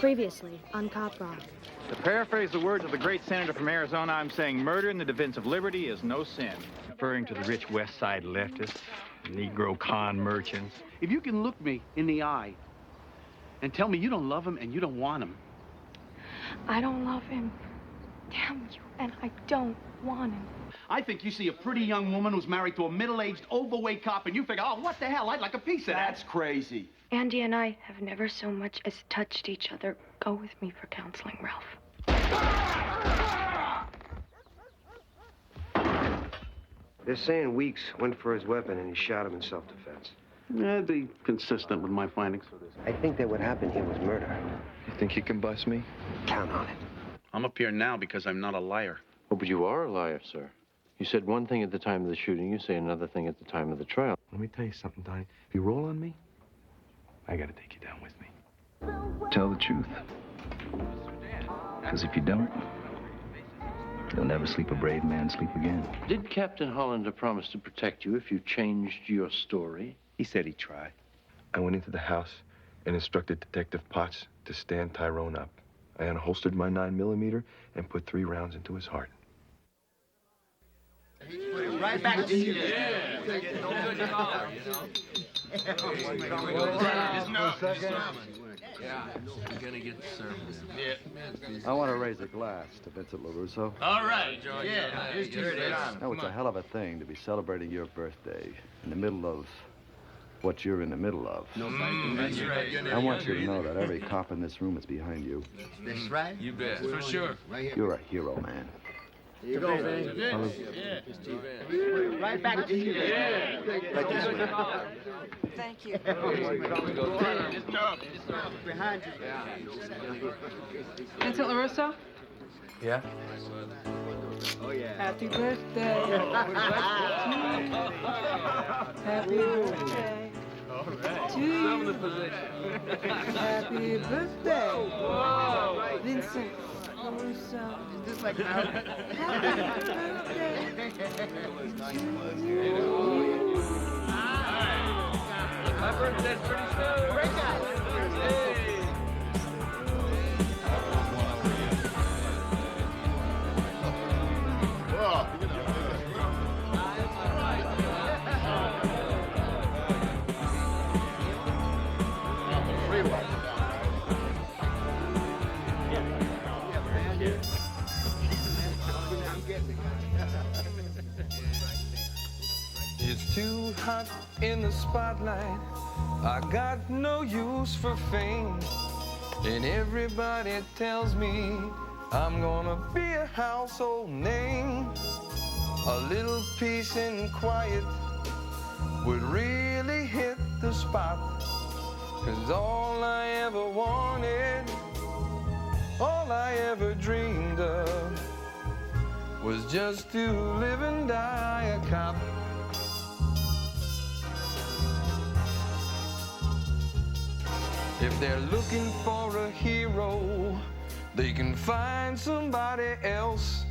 Previously on Cop Rock. To paraphrase the words of the great senator from Arizona, I'm saying murder in the defense of liberty is no sin. Referring to the rich West Side leftists, Negro con merchants. If you can look me in the eye and tell me you don't love him and you don't want him. I don't love him. Damn you, and I don't want him. I think you see a pretty young woman who's married to a middle-aged, overweight cop, and you figure, oh, what the hell, I'd like a piece of that. That's crazy. Andy and I have never so much as touched each other. Go with me for counseling, Ralph. They're saying Weeks went for his weapon and he shot him in self-defense. That'd be consistent with my findings. I think that what happened here was murder. You think you can bust me? Count on it. I'm up here now because I'm not a liar. Oh, but you are a liar, sir. You said one thing at the time of the shooting, you say another thing at the time of the trial. Let me tell you something, Donnie. If you roll on me, I gotta take you down with me. Tell the truth. Because if you don't, you'll never sleep a brave man sleep again. Did Captain Hollander promise to protect you if you changed your story? He said he'd try. I went into the house and instructed Detective Potts to stand Tyrone up. I unholstered my 9mm and put 3 rounds into his heart. Right back to you. I want to raise a glass to Vincent LaRusso. All right. Yeah. Now, it's a hell of a thing to be celebrating your birthday in the middle of what you're in the middle of. That's right. I want you to know that every cop in this room is behind you. That's right. You bet. For sure. You're a hero, man. Here you go, man. Yeah. Right back to you. Yeah. Right this way. Thank you. Behind you. Vincent LaRusso? Yeah? Oh, yeah. Happy birthday. Happy birthday. All right. To you. Happy birthday. Whoa. Vincent LaRusso. Just like Happy birthday. My birthday's pretty soon. Break out. Hey. It's too hot in the spotlight. I got no use for fame. And everybody tells me I'm gonna be a household name. A little peace and quiet would really hit the spot. 'Cause all I ever wanted, all I ever dreamed of, was just to live and die a cop. If they're looking for a hero, they can find somebody else.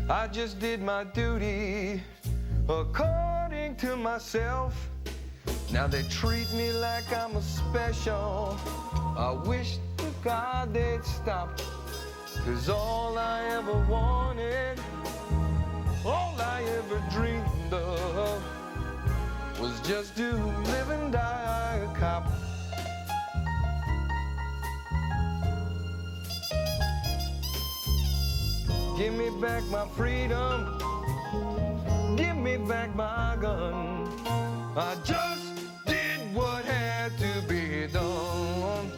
I just did my duty according to myself. Now they treat me like I'm a special. I wish to God they'd stop. 'Cause all I ever wanted, all I ever dreamed of, was just to live and die a cop. Give me back my freedom, give me back my gun. I just did what had to be done.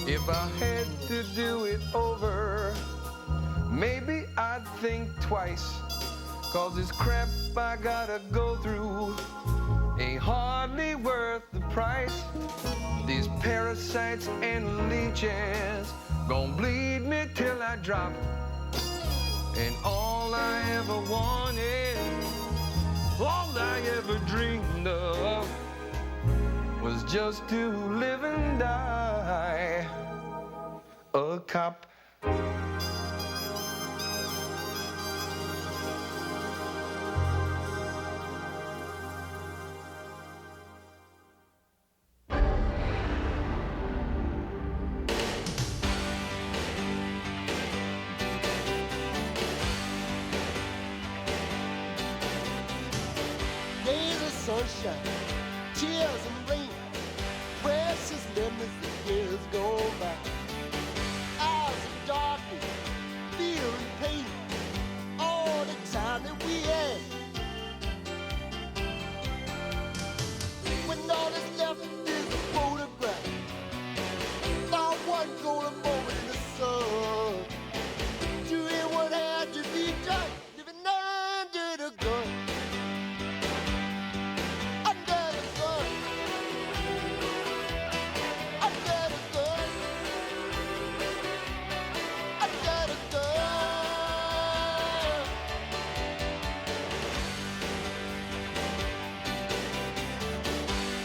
If I had to do it over, maybe I'd think twice. 'Cause this crap I gotta go through ain't hardly worth the price. These parasites and leeches gon' bleed me till I drop. And all I ever wanted, all I ever dreamed of, was just to live and die a cop. sunshine, tears and rain, precious memories of years gone by. Hours of darkness, fear and pain, all the time that we had. When all that's left is a photograph, not one golden moment in the sun, doing what had to be done, living under the gun. Under the gun. Under the gun. Under the gun.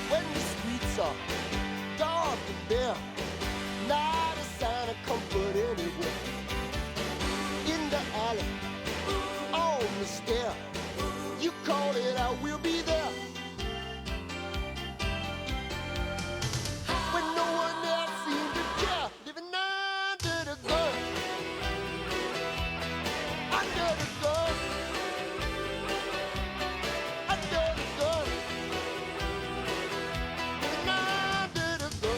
When the streets are dark and bare, not a sign of comfort anywhere. In the alley, on the stair, you call it, I will be there. When no one else seemed to care, living under the gun. Under the gun. Under the gun. Living under the gun.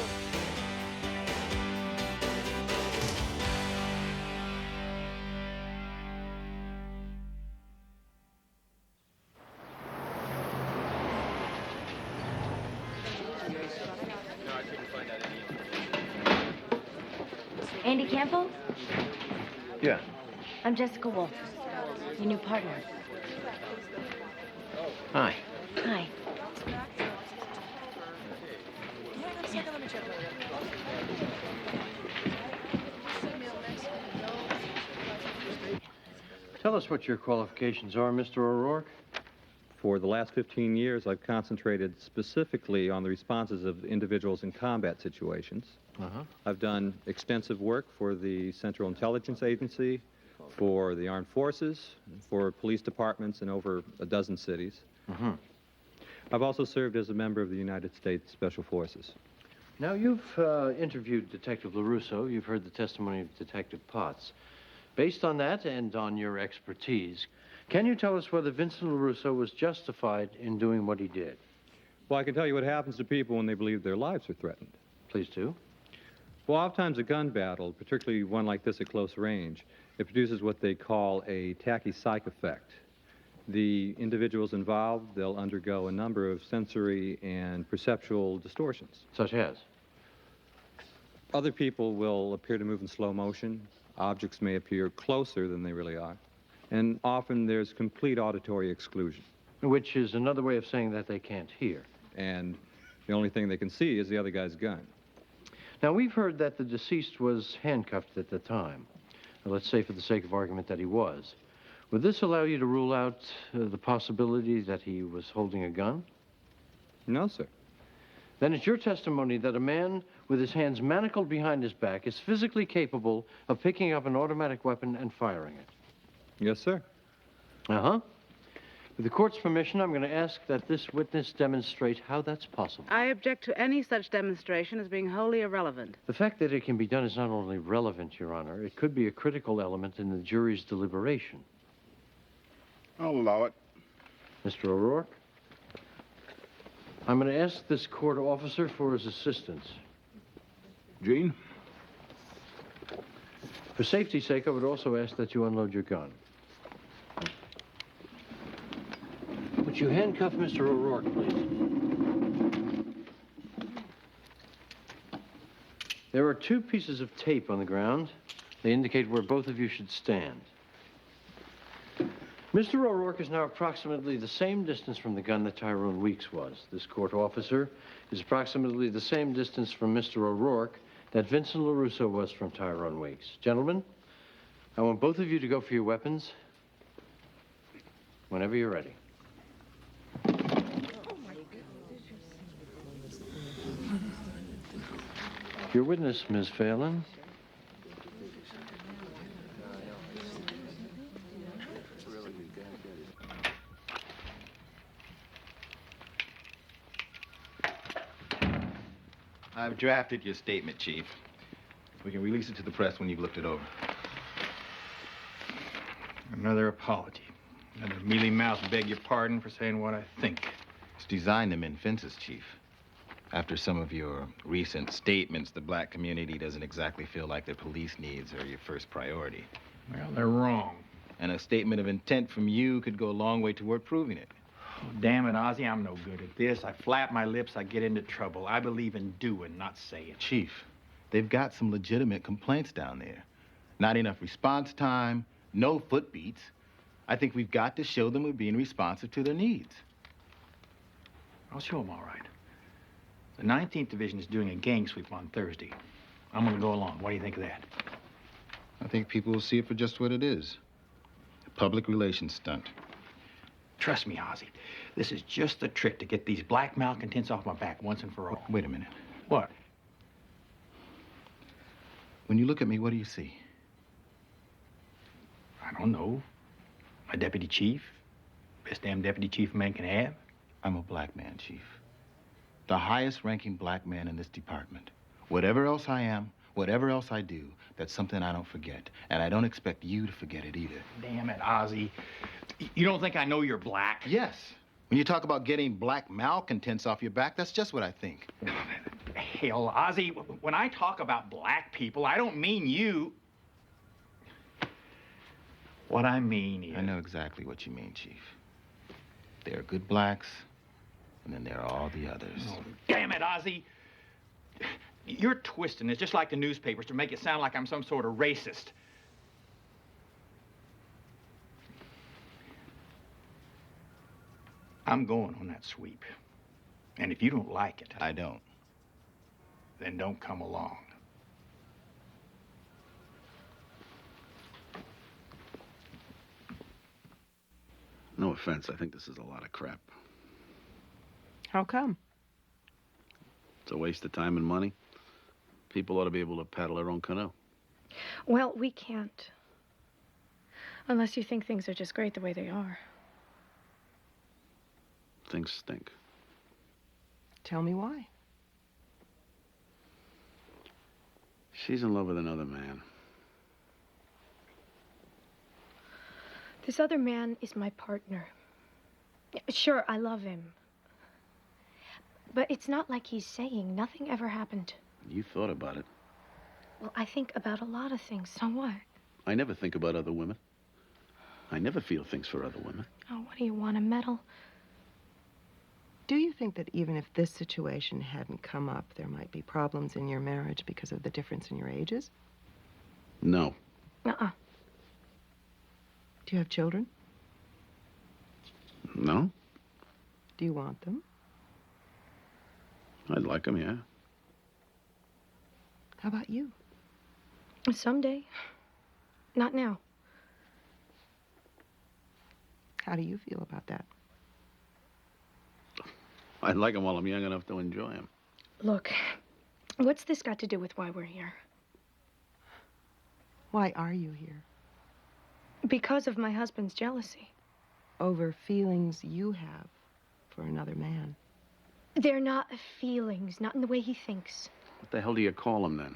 Andy Campbell? Yeah. I'm Jessica Wolf, your new partner. Hi. Hi. Tell us what your qualifications are, Mr. O'Rourke. For the last 15 years, I've concentrated specifically on the responses of individuals in combat situations. I've done extensive work for the Central Intelligence Agency, for the Armed Forces, for police departments in over a dozen cities. I've also served as a member of the United States Special Forces. Now, you've interviewed Detective LaRusso. You've heard the testimony of Detective Potts. Based on that and on your expertise, can you tell us whether Vincent LaRusso was justified in doing what he did? Well, I can tell you what happens to people when they believe their lives are threatened. Please do. Well, oftentimes a gun battle, particularly one like this at close range, it produces what they call a tachy-psych effect. The individuals involved, they'll undergo a number of sensory and perceptual distortions. Such as? Other people will appear to move in slow motion. Objects may appear closer than they really are. And often there's complete auditory exclusion. Which is another way of saying that they can't hear. And the only thing they can see is the other guy's gun. Now, we've heard that the deceased was handcuffed at the time. Now, let's say for the sake of argument that he was. Would this allow you to rule out the possibility that he was holding a gun? No, sir. Then it's your testimony that a man with his hands manacled behind his back is physically capable of picking up an automatic weapon and firing it. Yes, sir. With the court's permission, I'm going to ask that this witness demonstrate how that's possible. I object to any such demonstration as being wholly irrelevant. The fact that it can be done is not only relevant, Your Honor, it could be a critical element in the jury's deliberation. I'll allow it. Mr. O'Rourke? I'm going to ask this court officer for his assistance. Gene? For safety's sake, I would also ask that you unload your gun. Would you handcuff Mr. O'Rourke, please? There are 2 pieces of tape on the ground. They indicate where both of you should stand. Mr. O'Rourke is now approximately the same distance from the gun that Tyrone Weeks was. This court officer is approximately the same distance from Mr. O'Rourke that Vincent LaRusso was from Tyrone Weeks. Gentlemen, I want both of you to go for your weapons whenever you're ready. Your witness, Ms. Phelan. I've drafted your statement, Chief. We can release it to the press when you've looked it over. Another apology. Another mealy-mouthed beg your pardon for saying what I think. It's designed to mend fences, Chief. After some of your recent statements, the black community doesn't exactly feel like their police needs are your first priority. Well, they're wrong. And a statement of intent from you could go a long way toward proving it. Oh, damn it, Ozzy, I'm no good at this. I flap my lips, I get into trouble. I believe in doing, not saying. Chief, they've got some legitimate complaints down there. Not enough response time, no foot beats. I think we've got to show them we're being responsive to their needs. I'll show them all right. The 19th Division is doing a gang sweep on Thursday. I'm gonna go along. What do you think of that? I think people will see it for just what it is. A public relations stunt. Trust me, Ozzy. This is just the trick to get these black malcontents off my back once and for all. Wait a minute. What? When you look at me, what do you see? I don't know. My deputy chief. Best damn deputy chief a man can have. I'm a black man, Chief. The highest ranking black man in this department. Whatever else I am, whatever else I do, that's something I don't forget. And I don't expect you to forget it either. Damn it, Ozzy. You don't think I know you're black? Yes. When you talk about getting black malcontents off your back, that's just what I think. Hell, Ozzy, when I talk about black people, I don't mean you. What I mean is... I know exactly what you mean, Chief. There are good blacks, and then there are all the others. Oh, damn it, Ozzy. You're twisting this just like the newspapers to make it sound like I'm some sort of racist. I'm going on that sweep. And if you don't like it... I don't. Then don't come along. No offense, I think this is a lot of crap. How come? It's a waste of time and money. People ought to be able to paddle their own canoe. Well, we can't. Unless you think things are just great the way they are. Things stink. Tell me why. She's in love with another man. This other man is my partner. Sure, I love him. But it's not like he's saying nothing ever happened. You thought about it. Well, I think about a lot of things. So what? I never think about other women. I never feel things for other women. Oh, what do you want, a medal? Do you think that even if this situation hadn't come up, there might be problems in your marriage because of the difference in your ages? No. Uh-uh. Do you have children? No. Do you want them? I'd like them, yeah. How about you? Someday. Not now. How do you feel about that? I'd like them while I'm young enough to enjoy them. Look, what's this got to do with why we're here? Why are you here? Because of my husband's jealousy. Over feelings you have for another man. They're not feelings, not in the way he thinks. What the hell do you call them, then?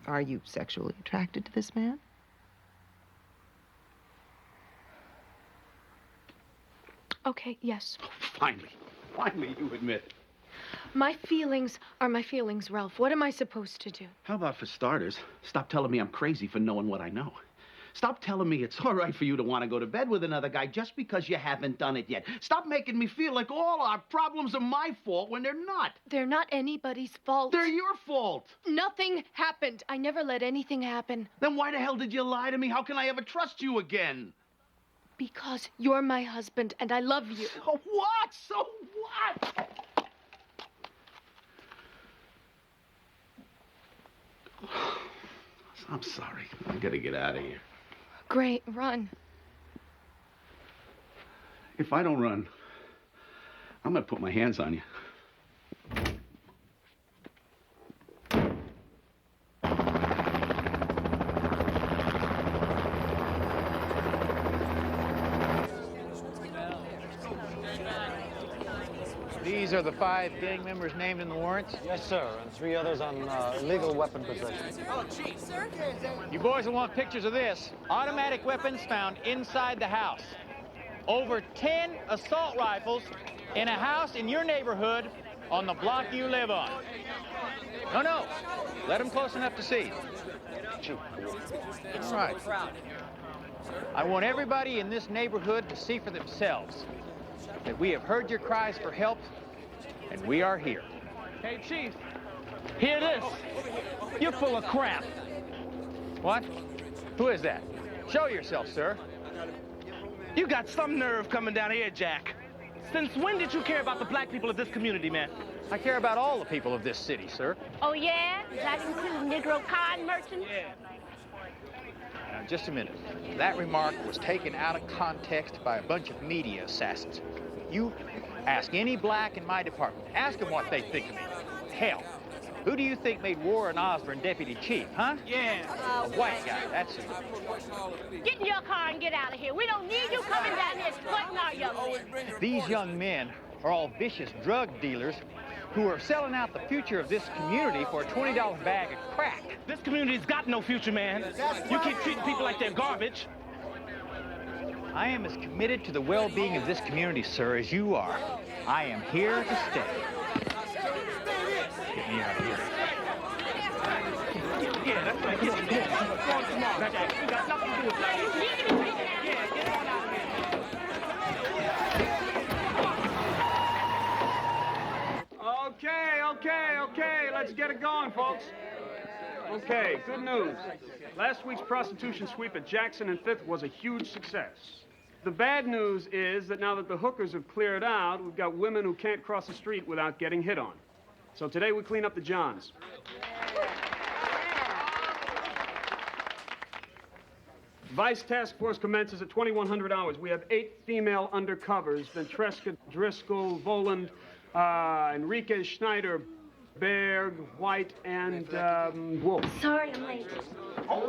Are you sexually attracted to this man? Okay, yes. Finally you admit it. My feelings are my feelings, Ralph. What am I supposed to do? How about, for starters, stop telling me I'm crazy for knowing what I know. Stop telling me it's all right for you to want to go to bed with another guy just because you haven't done it yet. Stop making me feel like all our problems are my fault when they're not. They're not anybody's fault. They're your fault. Nothing happened. I never let anything happen. Then why the hell did you lie to me? How can I ever trust you again? Because you're my husband and I love you. So what? So what? I'm sorry. I gotta get out of here. Great, run. If I don't run, I'm gonna put my hands on you. These are the 5 gang members named in the warrants? Yes, sir, and 3 others on illegal weapon possession. Oh, Chief. You boys will want pictures of this. Automatic weapons found inside the house. over 10 assault rifles in a house in your neighborhood on the block you live on. No. Let them close enough to see. All right. I want everybody in this neighborhood to see for themselves that we have heard your cries for help, and we are here. Hey, Chief, hear this. You're full of crap. What? Who is that? Show yourself, sir. You got some nerve coming down here, Jack. Since when did you care about the black people of this community, man? I care about all the people of this city, sir. Oh, yeah? Does that include Negro con merchants? Yeah. Now, just a minute. That remark was taken out of context by a bunch of media assassins. You ask any black in my department. Ask them what they think of me. Hell, who do you think made Warren Osborne deputy chief, huh? Yeah. A white guy, that's it. Get in your car and get out of here. We don't need you coming down here exploiting our young men. These young men are all vicious drug dealers who are selling out the future of this community for a $20 bag of crack. This community's got no future, man. You keep treating people like they're garbage. I am as committed to the well-being of this community, sir, as you are. I am here to stay. Get me out of here. Yeah, that's right. Go on tomorrow, Jack. You got nothing to do with that. Yeah, get on out of here. Okay, let's get it going, folks. Okay, good news. Last week's prostitution sweep at Jackson and 5th was a huge success. The bad news is that now that the hookers have cleared out, we've got women who can't cross the street without getting hit on. So today we clean up the Johns. Vice Task Force commences at 2100 hours. We have 8 female undercovers: Ventresca, Driscoll, Voland, Enriquez, Schneider, Berg, White, and Wolf. Sorry, I'm late. All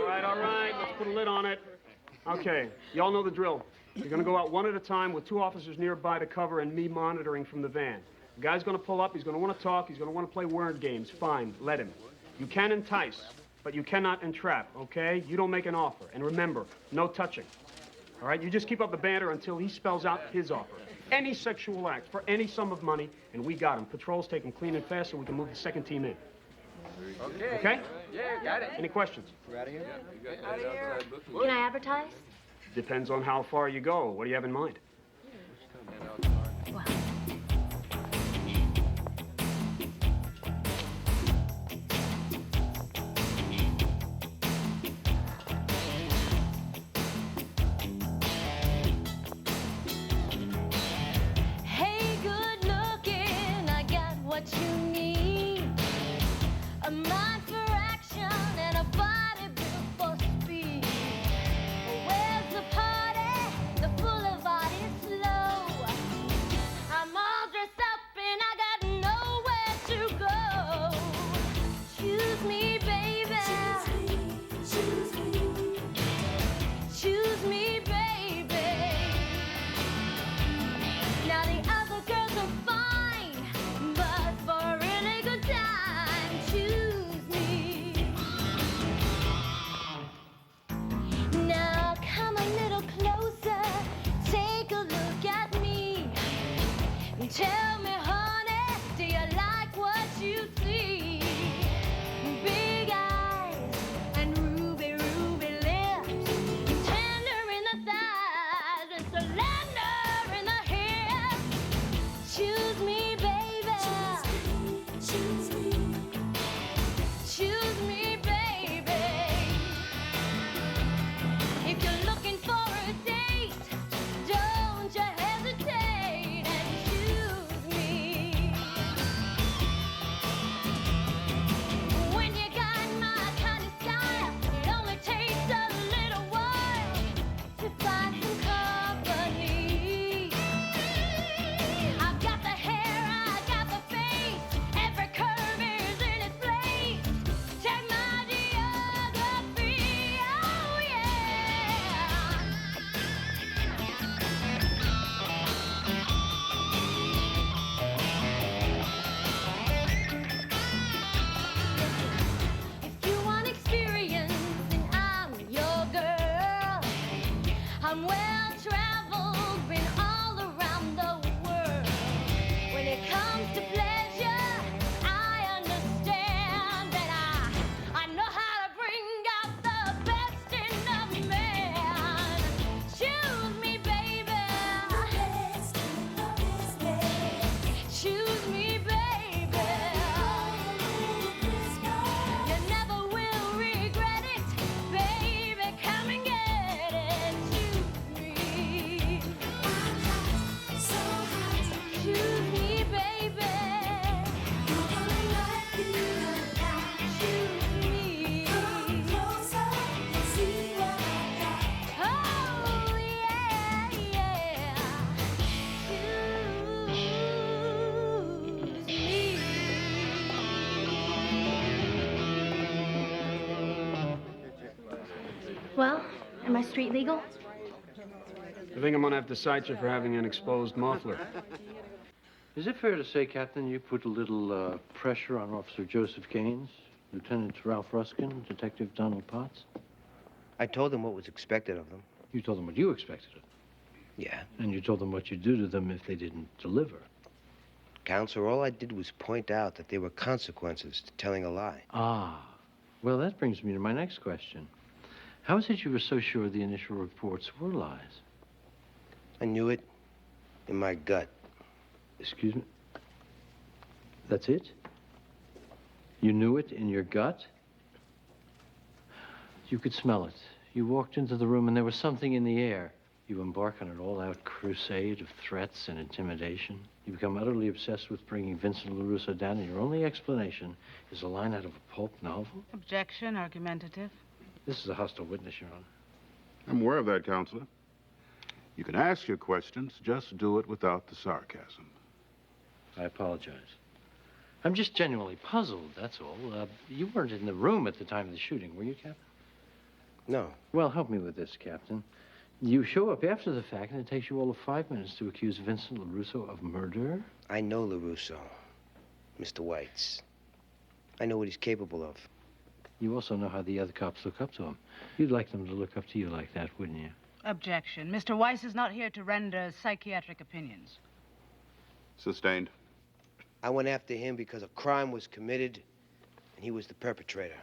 right, let's put a lid on it. Okay, y'all know the drill. You're gonna go out one at a time with 2 officers nearby to cover and me monitoring from the van. The guy's gonna pull up, he's gonna wanna talk, he's gonna wanna play word games. Fine, let him. You can entice, but you cannot entrap, okay? You don't make an offer. And remember, no touching. All right, you just keep up the banter until he spells out his offer. Any sexual act for any sum of money, and we got him. Patrols take him clean and fast so we can move the second team in. Okay? Yeah, got it. Any questions? We're out of here? Can I advertise? Depends on how far you go. What do you have in mind? Hey, good looking, I got what you need. A mind for action and a body built for speed. Where's the party? The boulevard is slow. I'm all dressed up and I got nowhere to go. Choose me, baby. Choose me. Choose me, baby. Now the other girls are fine, but for a really good time, choose me. Now come a little closer, take a look at me. Tell me, honey, do you like what you see? Big eyes and ruby, ruby lips, tender in the thighs and slender in the hips. Choose me, baby. Choose me. Choose me, baby. If you're looking for a date, don't you hesitate and choose me. When you got my kind of style, it only takes a little while to find some company. I've got the hair, I got the face, every curve is in its place. Check my geography, oh yeah. If you want experience, then I'm your girl. I'm well Am I street legal? I think I'm gonna have to cite you for having an exposed muffler. Is it fair to say, Captain, you put a little pressure on Officer Joseph Gaines, Lieutenant Ralph Ruskin, Detective Donald Potts? I told them what was expected of them. You told them what you expected of them? Yeah. And you told them what you'd do to them if they didn't deliver? Counselor, all I did was point out that there were consequences to telling a lie. Ah. Well, that brings me to my next question. How is it you were so sure the initial reports were lies? I knew it in my gut. Excuse me? That's it? You knew it in your gut? You could smell it. You walked into the room and there was something in the air. You embark on an all-out crusade of threats and intimidation. You become utterly obsessed with bringing Vincent LaRusso down, and your only explanation is a line out of a pulp novel? Objection, argumentative. This is a hostile witness, Your Honor. I'm aware of that, Counselor. You can ask your questions, just do it without the sarcasm. I apologize. I'm just genuinely puzzled, that's all. You weren't in the room at the time of the shooting, were you, Captain? No. Well, help me with this, Captain. You show up after the fact, and it takes you all of 5 minutes to accuse Vincent LaRusso of murder? I know LaRusso, Mr. Weitz. I know what he's capable of. You also know how the other cops look up to him. You'd like them to look up to you like that, wouldn't you? Objection. Mr. Weiss is not here to render psychiatric opinions. Sustained. I went after him because a crime was committed, and he was the perpetrator.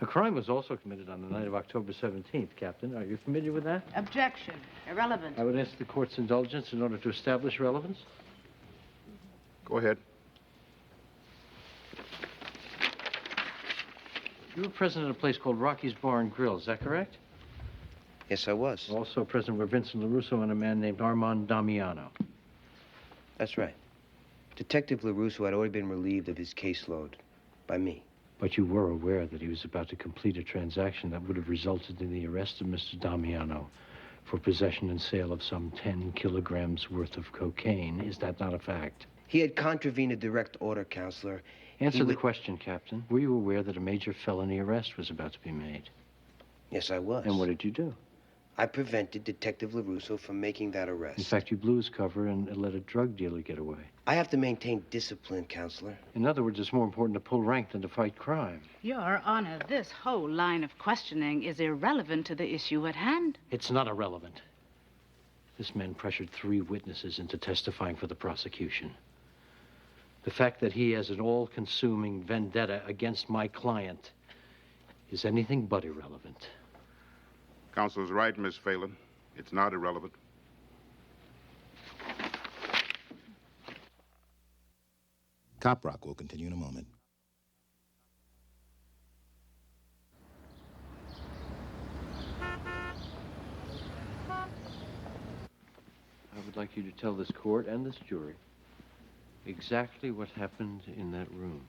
A crime was also committed on the night of October 17th, Captain. Are you familiar with that? Objection. Irrelevant. I would ask the court's indulgence in order to establish relevance. Go ahead. You were present at a place called Rocky's Bar and Grill, is that correct? Yes, I was. Also present were Vincent LaRusso and a man named Armand Damiano. That's right. Detective LaRusso had already been relieved of his caseload by me. But you were aware that he was about to complete a transaction that would have resulted in the arrest of Mr. Damiano for possession and sale of some 10 kilograms worth of cocaine. Is that not a fact? He had contravened a direct order, Counselor. Answer the question, Captain. Were you aware that a major felony arrest was about to be made? Yes, I was. And what did you do? I prevented Detective LaRusso from making that arrest. In fact, you blew his cover and let a drug dealer get away. I have to maintain discipline, Counselor. In other words, it's more important to pull rank than to fight crime. Your Honor, this whole line of questioning is irrelevant to the issue at hand. It's not irrelevant. This man pressured 3 witnesses into testifying for the prosecution. The fact that he has an all-consuming vendetta against my client is anything but irrelevant. Counselor's right, Miss Phelan. It's not irrelevant. Cop Rock will continue in a moment. I would like you to tell this court and this jury exactly what happened in that room.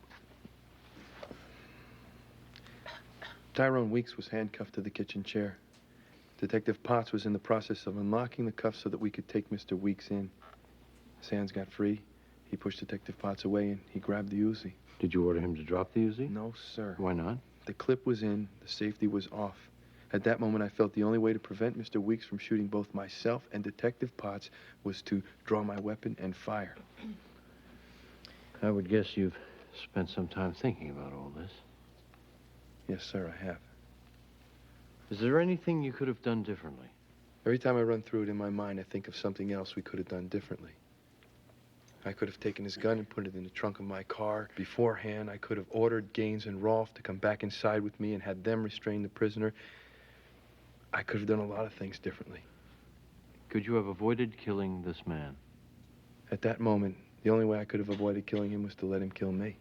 Tyrone Weeks was handcuffed to the kitchen chair. Detective Potts was in the process of unlocking the cuffs so that we could take Mr. Weeks in. His hands got free. He pushed Detective Potts away and he grabbed the Uzi. Did you order him to drop the Uzi? No, sir. Why not? The clip was in, the safety was off. At that moment, I felt the only way to prevent Mr. Weeks from shooting both myself and Detective Potts was to draw my weapon and fire. I would guess you've spent some time thinking about all this. Yes, sir, I have. Is there anything you could have done differently? Every time I run through it in my mind, I think of something else we could have done differently. I could have taken his gun and put it in the trunk of my car. Beforehand, I could have ordered Gaines and Rolfe to come back inside with me and had them restrain the prisoner. I could have done a lot of things differently. Could you have avoided killing this man? At that moment, the only way I could have avoided killing him was to let him kill me.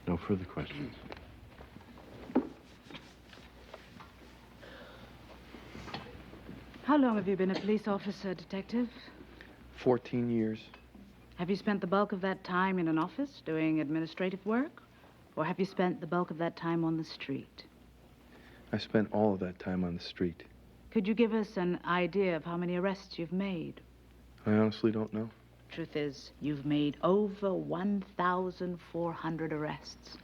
No further questions. How long have you been a police officer, Detective? 14 years. Have you spent the bulk of that time in an office doing administrative work? Or have you spent the bulk of that time on the street? I spent all of that time on the street. Could you give us an idea of how many arrests you've made? I honestly don't know. Truth is, you've made over 1,400 arrests.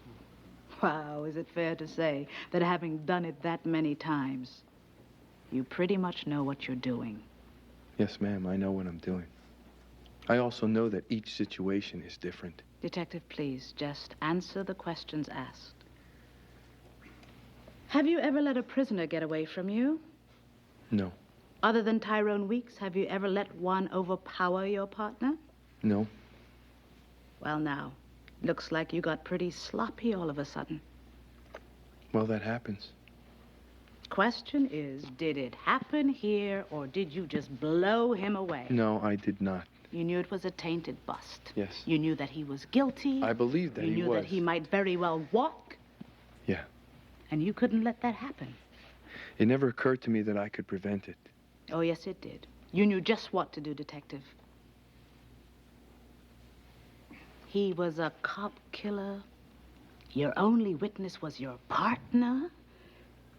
Wow, is it fair to say that having done it that many times, you pretty much know what you're doing? Yes, ma'am, I know what I'm doing. I also know that each situation is different. Detective, please, just answer the questions asked. Have you ever let a prisoner get away from you? No. Other than Tyrone Weeks, have you ever let one overpower your partner? No. Well, now, looks like you got pretty sloppy all of a sudden. Well, that happens. Question is, did it happen here, or did you just blow him away? No, I did not. You knew it was a tainted bust. Yes. You knew that he was guilty. I believed that he was. You knew that he might very well walk. Yeah. And you couldn't let that happen. It never occurred to me that I could prevent it. Oh, yes, it did. You knew just what to do, Detective. He was a cop killer. Your only witness was your partner.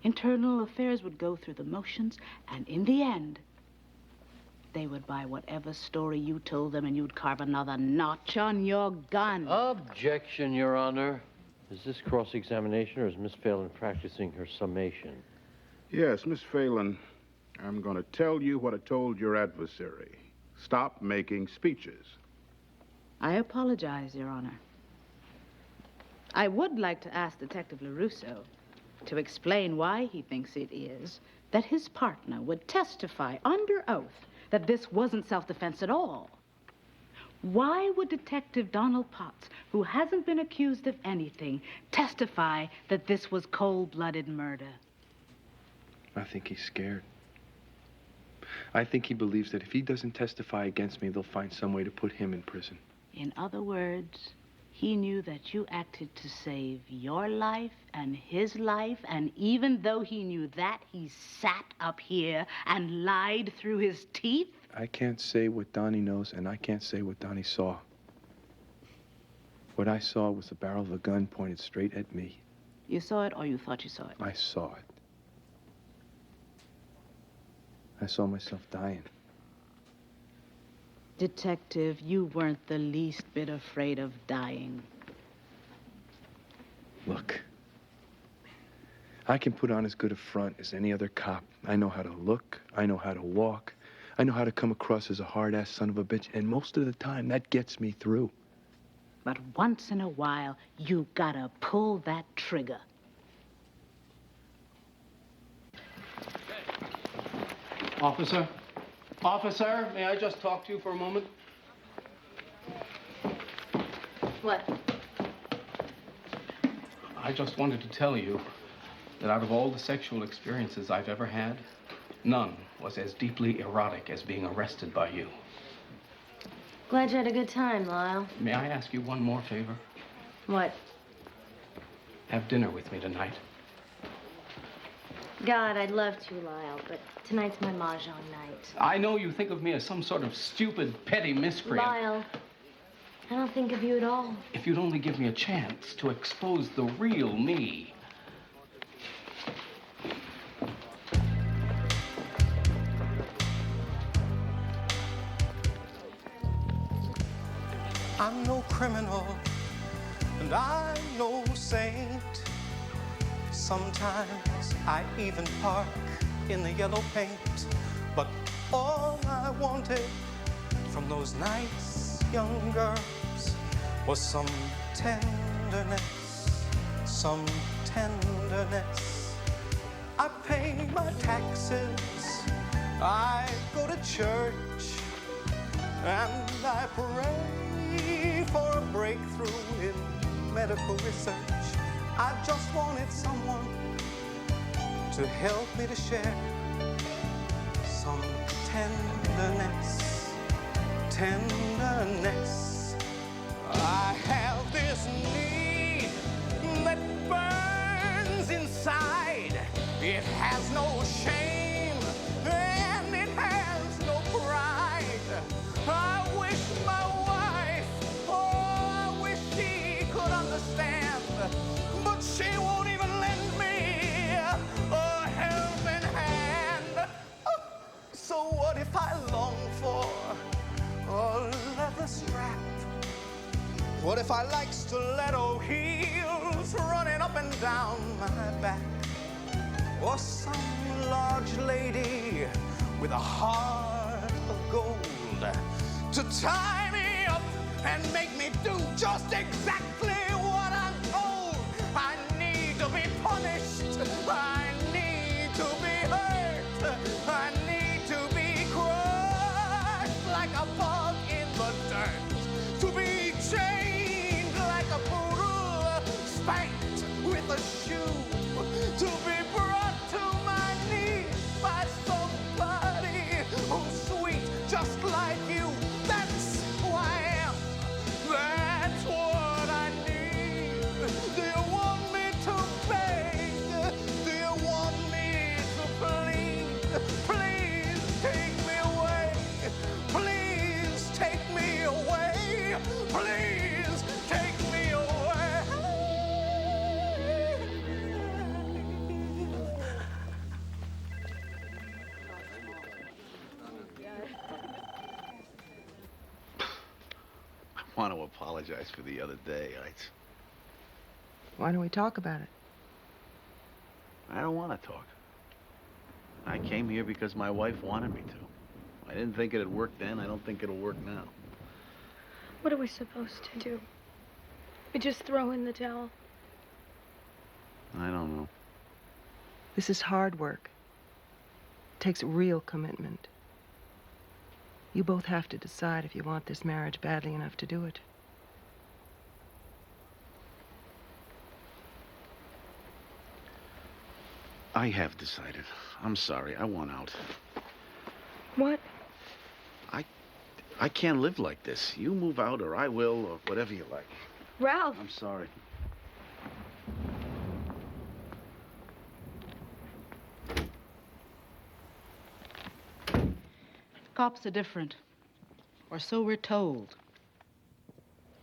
Internal affairs would go through the motions, and in the end, they would buy whatever story you told them, and you'd carve another notch on your gun. Objection, Your Honor. Is this cross-examination, or is Miss Phelan practicing her summation? Yes, Miss Phelan, I'm going to tell you what I told your adversary. Stop making speeches. I apologize, Your Honor. I would like to ask Detective LaRusso to explain why he thinks it is that his partner would testify under oath that this wasn't self-defense at all. Why would Detective Donald Potts, who hasn't been accused of anything, testify that this was cold-blooded murder? I think he's scared. I think he believes that if he doesn't testify against me, they'll find some way to put him in prison. In other words, he knew that you acted to save your life and his life, and even though he knew that, he sat up here and lied through his teeth? I can't say what Donnie knows, and I can't say what Donnie saw. What I saw was the barrel of a gun pointed straight at me. You saw it, or you thought you saw it? I saw it. I saw myself dying. Detective, you weren't the least bit afraid of dying. Look, I can put on as good a front as any other cop. I know how to look. I know how to walk. I know how to come across as a hard-ass son of a bitch, and most of the time, that gets me through. But once in a while, you gotta pull that trigger. Officer? Officer, may I just talk to you for a moment? What? I just wanted to tell you that out of all the sexual experiences I've ever had, none was as deeply erotic as being arrested by you. Glad you had a good time, Lyle. May I ask you one more favor? What? Have dinner with me tonight. God, I'd love to, Lyle, but tonight's my mahjong night. I know you think of me as some sort of stupid, petty miscreant. Lyle, I don't think of you at all. If you'd only give me a chance to expose the real me. I'm no criminal, and I'm no saint. Sometimes I even park in the yellow paint. But all I wanted from those nice young girls was some tenderness, some tenderness. I pay my taxes, I go to church, and I pray for a breakthrough in medical research. I just wanted someone to help me to share some tenderness, tenderness. I have this need that burns inside. It has no shame and it has no pride. I wish my wife, oh, I wish she could understand, but she won't even lend me a helping hand. So what if I long for a leather strap? What if I like stiletto heels running up up and down my back, or some large lady with a heart of gold to tie me up and make me do just exactly what I'm told. I need to be punished. I need to be hurt. I need to be crushed like a bug in the dirt. To be chained like a poodle, spanked with a shoe. To be brought to my knees by somebody who's sweet just like you. That's who I am. That's what I need. Do you want me to beg? Do you want me to plead? Please take me away. Please take me away. Please take me away. I want to apologize for the other day. Why don't we talk about it? I don't want to talk. I came here because my wife wanted me to. I didn't think it'd work then. I don't think it'll work now. What are we supposed to do? We just throw in the towel? I don't know. This is hard work. It takes real commitment. You both have to decide if you want this marriage badly enough to do it. I have decided. I'm sorry. I want out. What? I can't live like this. You move out or I will, or whatever you like. Ralph! I'm sorry. Cops are different, or so we're told.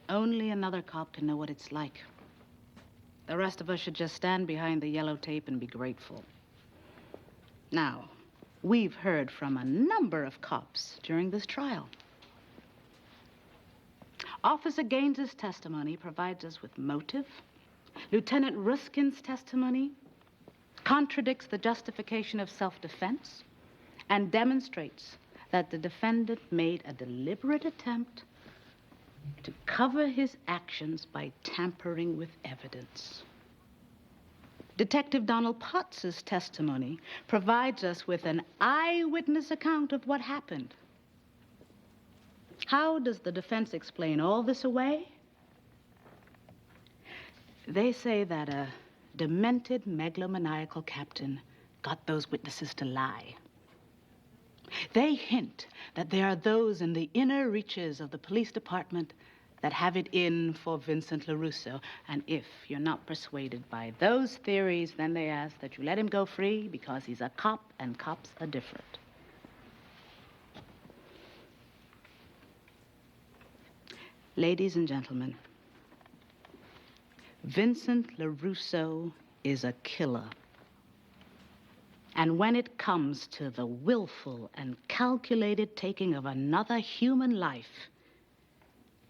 Only another cop can know what it's like. The rest of us should just stand behind the yellow tape and be grateful. Now, we've heard from a number of cops during this trial. Officer Gaines's testimony provides us with motive. Lieutenant Ruskin's testimony contradicts the justification of self-defense and demonstrates that the defendant made a deliberate attempt to cover his actions by tampering with evidence. Detective Donald Potts's testimony provides us with an eyewitness account of what happened. How does the defense explain all this away? They say that a demented megalomaniacal captain got those witnesses to lie. They hint that there are those in the inner reaches of the police department that have it in for Vincent LaRusso. And if you're not persuaded by those theories, then they ask that you let him go free because he's a cop and cops are different. Ladies and gentlemen, Vincent LaRusso is a killer. And when it comes to the willful and calculated taking of another human life,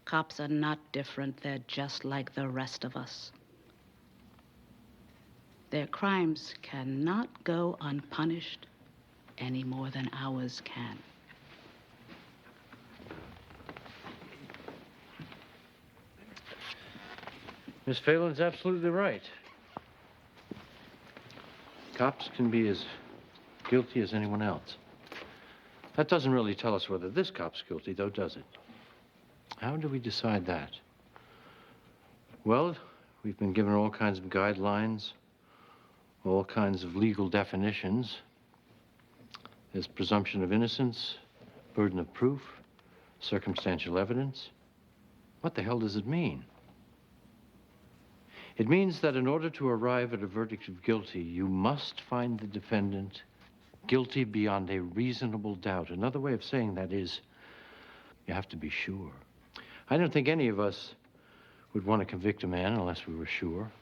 cops are not different. They're just like the rest of us. Their crimes cannot go unpunished any more than ours can. Miss Phelan's absolutely right. Cops can be as guilty as anyone else. That doesn't really tell us whether this cop's guilty, though, does it? How do we decide that? Well, we've been given all kinds of guidelines, all kinds of legal definitions. There's presumption of innocence, burden of proof, circumstantial evidence. What the hell does it mean? It means that in order to arrive at a verdict of guilty, you must find the defendant guilty beyond a reasonable doubt. Another way of saying that is, you have to be sure. I don't think any of us would want to convict a man unless we were sure.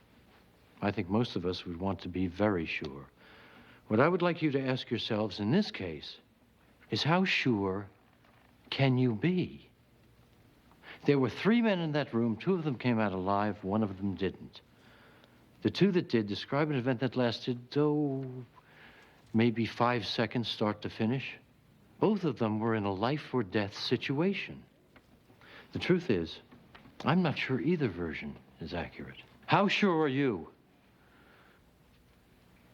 I think most of us would want to be very sure. What I would like you to ask yourselves in this case is, how sure can you be? There were 3 men in that room. 2 of them came out alive, 1 of them didn't. The two that did describe an event that lasted, maybe 5 seconds start to finish. Both of them were in a life or death situation. The truth is, I'm not sure either version is accurate. How sure are you?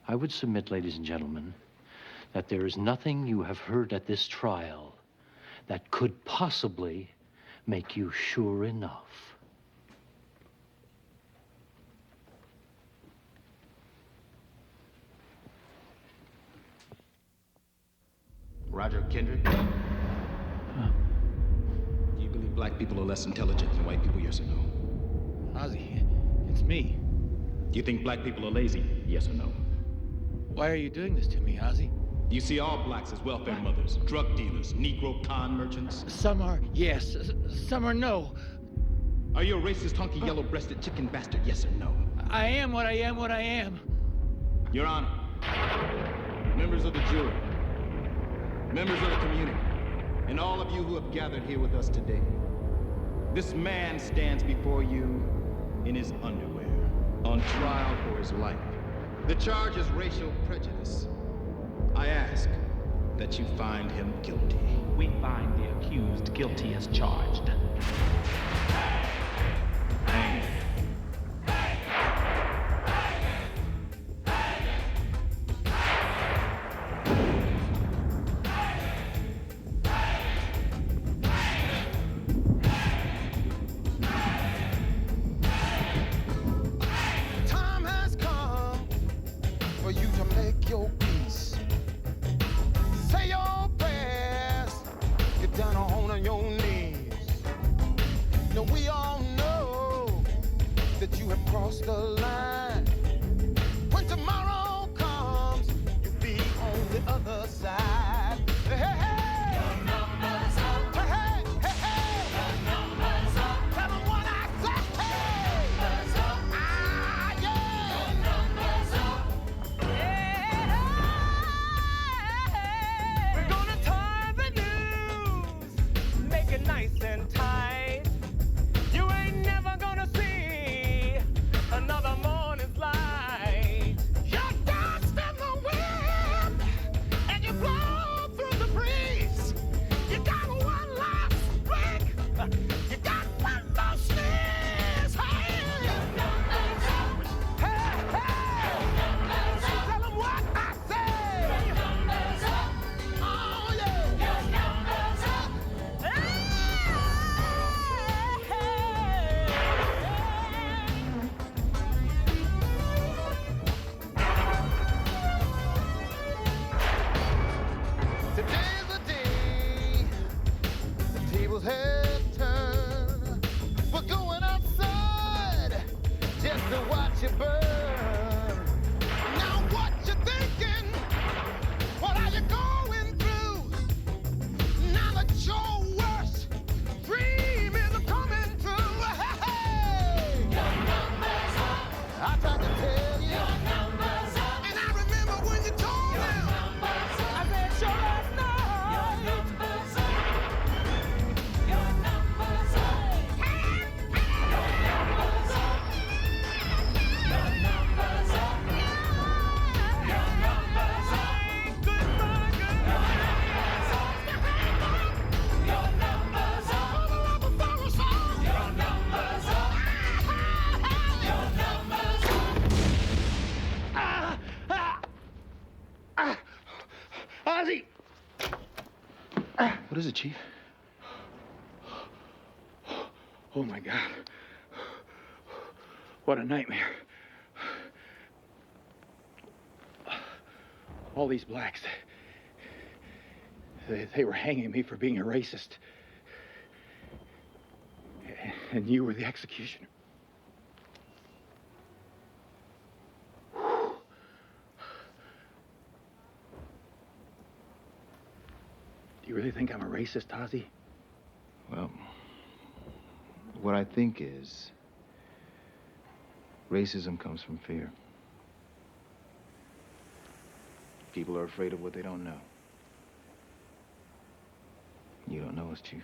I would submit, ladies and gentlemen, that there is nothing you have heard at this trial that could possibly make you sure enough. Roger Kendrick? Do you believe black people are less intelligent than white people, yes or no? Ozzy, it's me. Do you think black people are lazy, yes or no? Why are you doing this to me, Ozzy? Do you see all blacks as welfare mothers, drug dealers, Negro con merchants? Some are yes, some are no. Are you a racist, hunky, yellow-breasted chicken bastard, yes or no? I am what I am, what I am. Your Honor, members of the jury, members of the community, and all of you who have gathered here with us today, this man stands before you in his underwear, on trial for his life. The charge is racial prejudice. I ask that you find him guilty. We find the accused guilty as charged. Time has come for you to make your peace. Say your prayers, get down on your knees. Now we all know that you have crossed the line. When tomorrow comes, you'll be on the other side. Hey, hey, hey. Your number's up. Hey, hey, hey, hey. Your number's up. Tell them what I said. Hey. Number's up. Ah, yeah. Your number's up. Yeah. We're gonna tie the news, make it nice and tight. You ain't never gonna see another morning's light. You're danced in the wind, and you blow through the breeze. You got one last drink, you got one more sneeze. Hey, your number's up. Hey, hey, your number's up. Tell 'em what I say. Your number's up. Oh yeah, your number's up. Today's the day the tables have turned. We're going outside just to watch it burn. Now what you thinking? What are you going through? Now that your worst dream is coming true. Hey, your number's up. I tried to tell you. Your number's up. And I remember when you told me. Your number's up. I said, sure last night. Your number's up. Your number's up. Your number's up. Your number's up. Your number's up. Good for good. Your number's up. Your number's up. Your number's up. Your number's up. Ozzy! What is it, Chief? Oh my God. What a nightmare. All these blacks, they were hanging me for being a racist. And you were the executioner. Do you really think I'm a racist, Ozzy? Well, what I think is racism comes from fear. People are afraid of what they don't know. You don't know us, Chief.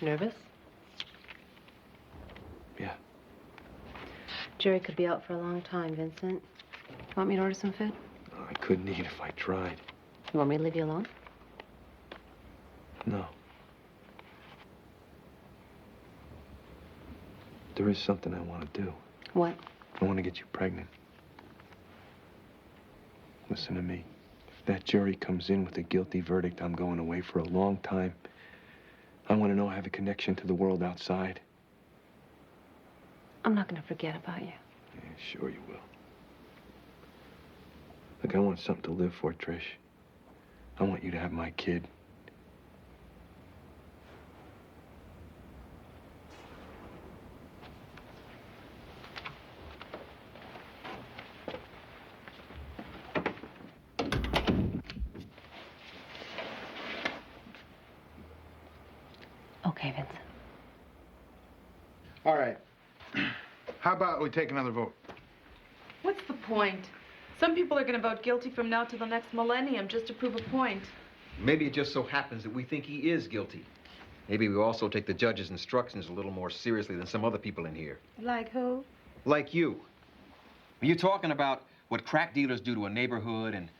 Nervous? Yeah. Jury could be out for a long time, Vincent. Want me to order some food? Oh, I couldn't eat if I tried. You want me to leave you alone? No. There is something I want to do. What? I want to get you pregnant. Listen to me. If that jury comes in with a guilty verdict, I'm going away for a long time. I want to know I have a connection to the world outside. I'm not going to forget about you. Yeah, sure you will. Look, I want something to live for, Trish. I want you to have my kid. Okay, Vincent. All right. How about we take another vote? What's the point? Some people are going to vote guilty from now to the next millennium just to prove a point. Maybe it just so happens that we think he is guilty. Maybe we also take the judge's instructions a little more seriously than some other people in here. Like who? Like you. You're talking about what crack dealers do to a neighborhood and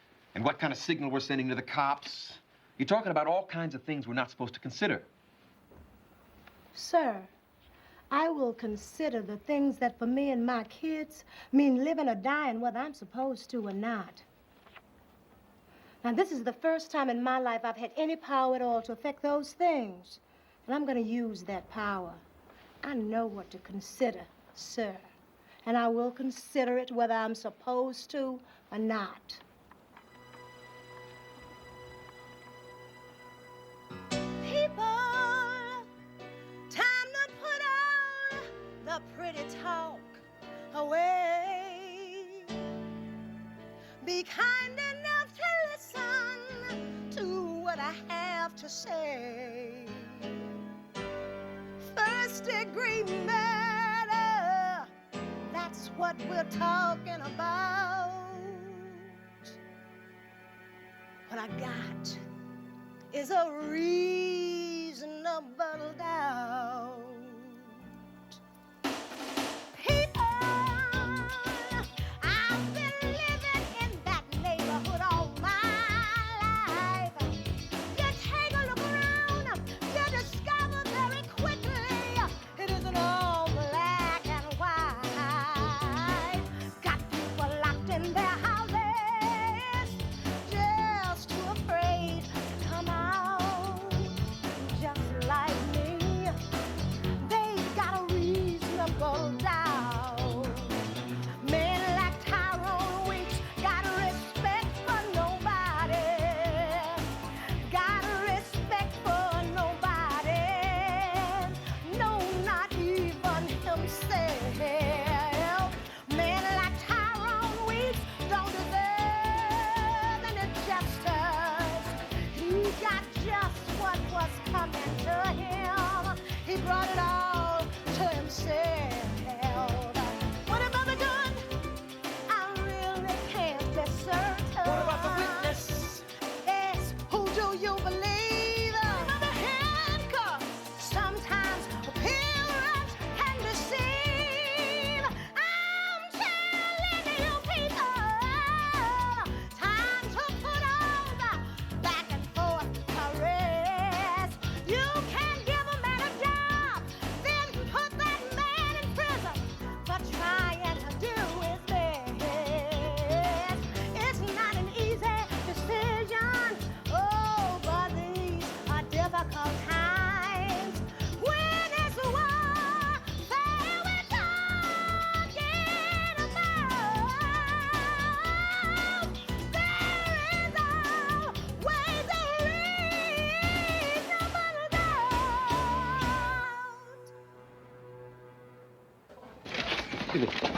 what kind of signal we're sending to the cops. You're talking about all kinds of things we're not supposed to consider. Sir, I will consider the things that for me and my kids mean living or dying, whether I'm supposed to or not. Now, this is the first time in my life I've had any power at all to affect those things. And I'm going to use that power. I know what to consider, sir. And I will consider it whether I'm supposed to or not. The pretty talk away. Be kind enough to listen to what I have to say. First degree murder, that's what we're talking about. What I got is a reasonable doubt.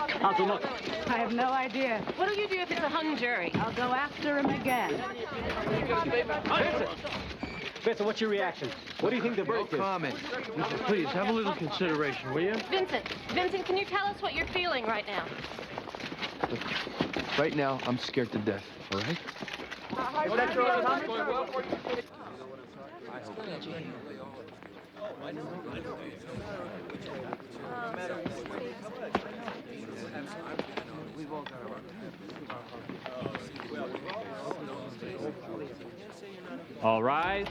Counsel, look. I have no idea. What'll you do if it's a hung jury? I'll go after him again. Vincent, what's your reaction? What do you think the verdict is? No comment. Please, have a little consideration, will you? Vincent, can you tell us what you're feeling right now? Right now, I'm scared to death, all right? All rise.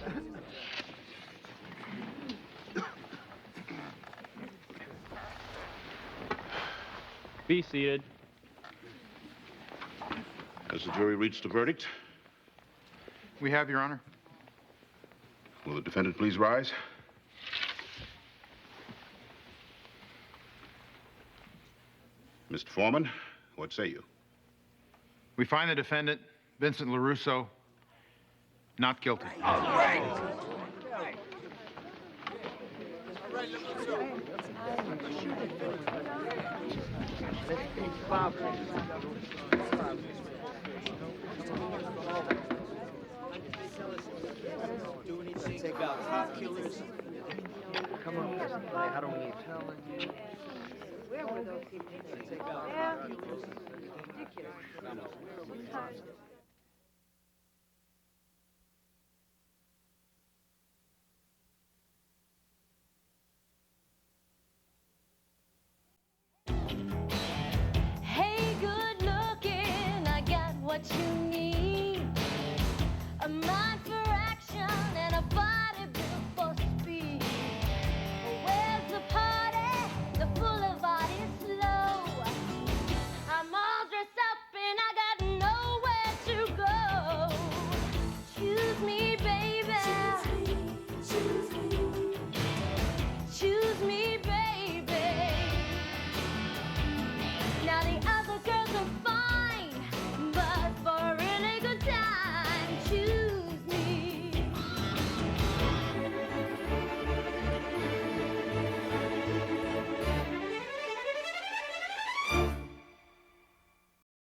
Be seated. Has the jury reached a verdict? We have, Your Honor. Will the defendant please rise? Mr. Foreman, what say you? We find the defendant, Vincent LaRusso, not guilty. Come on, how do we tell him? Where were those people? Hey, good looking, I got what you